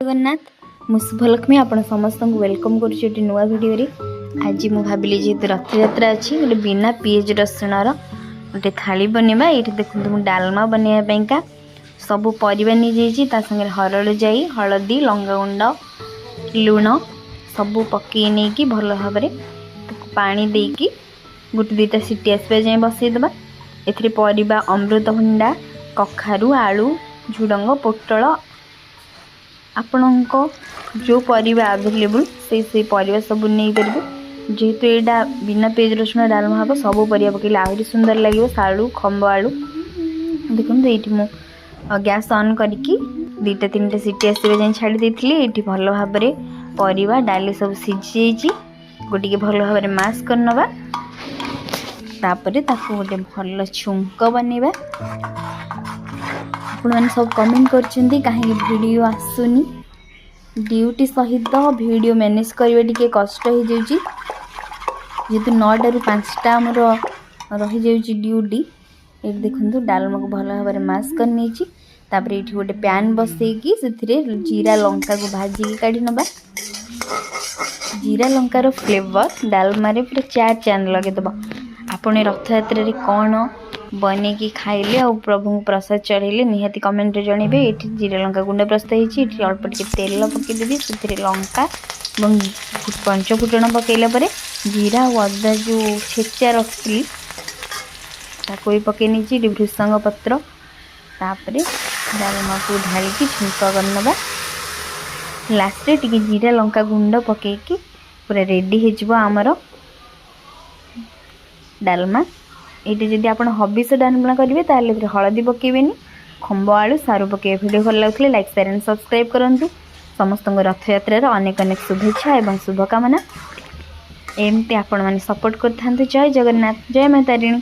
जगन्नाथ मु शुभलक्ष्मी आपण समस्त को वेलकम करुँचे नुआ वीडियो रे। आज मु भाविली जेहेतु रथ यात्रा अच्छी गोटे बिना पिएज रसुण गोटे थाली बनवा। ये देखो मु डालमा बनवाईका सब परिवा नहीं संगे हरड़ जाई हलदी लंका गुंड लुण सब पकई नहीं भल भाव पानी देकी गोटे दुईटा सीटी आसवा जाए बसईदबा। एथिरे परिवा अमृतभंडा कखारू आलू झुडंग पोटल आपणको जो परिवा अवेलेबल से परिवा सब नहीं पारे। जेहेतु यहाँ बिना पियाज रसुण डालमा हम सब परिवा पकड़े आहरी सुंदर लगे। सालू खम्ब आलू देखो ये मु गैस ऑन करके दुईटा तीन सीटी आसवा जाए छाड़ी देती। ये भल भाव परिवा डाली सब सीझी गोटे भल भाव मास करनवा। तापर ताको गोटे भल छुंक बनवा। आपने सब कमेंट करछंती कहीं वीडियो आसुनी ड्यूटी सहित वीडियो मैनेज करवा टिके कष्ट हो जाउची। जेतु 9 रू 5टा हमर रही जाउची ड्यूटी। ये देखंतु डालमा को भल भाव मास कर नेची। तापर एठी गोटे पैन बसैकी सेथिरे जीरा लंका को भाजी काढी नबा। जीरा लंकार फ्लेवर डालमा रे पूरा चार चांद लगे दबा। आपने रथ यात्रा रे कौन बने की खाइले और प्रभु प्रसाद चढ़ेले निहाती कमेंट रे जणेबे। एठी जीरा लंका गुंड प्रस्तुत होईची। एठी अल्प टिके तेल पके देबी सेथिरे लंका और पंच फुटण पकेला परे जीरा और अदा जो छेचा रखी ताको भी पके नीची भृषंग पत्र। तापरे डालमा को ढालिकी छुंक करनबा। लास्ट रे टिके जीरा लंका गुंड पकेकी पूरा रेडी हेजिबो आमर डालमा। ये जब आप हबिष डालमा करेंगे ताले हलदी पकेबेनी खम्ब आलू सारू पके। वीडियो भल लगे लाइक शेयर एंड सब्सक्राइब करूँ। समस्त रथ यात्रा अनेक अनेक शुभेच्छा एवं शुभकामना। एमती आपण मैंने सपोर्ट कर। जय जगन्नाथ जय माता तारिणी।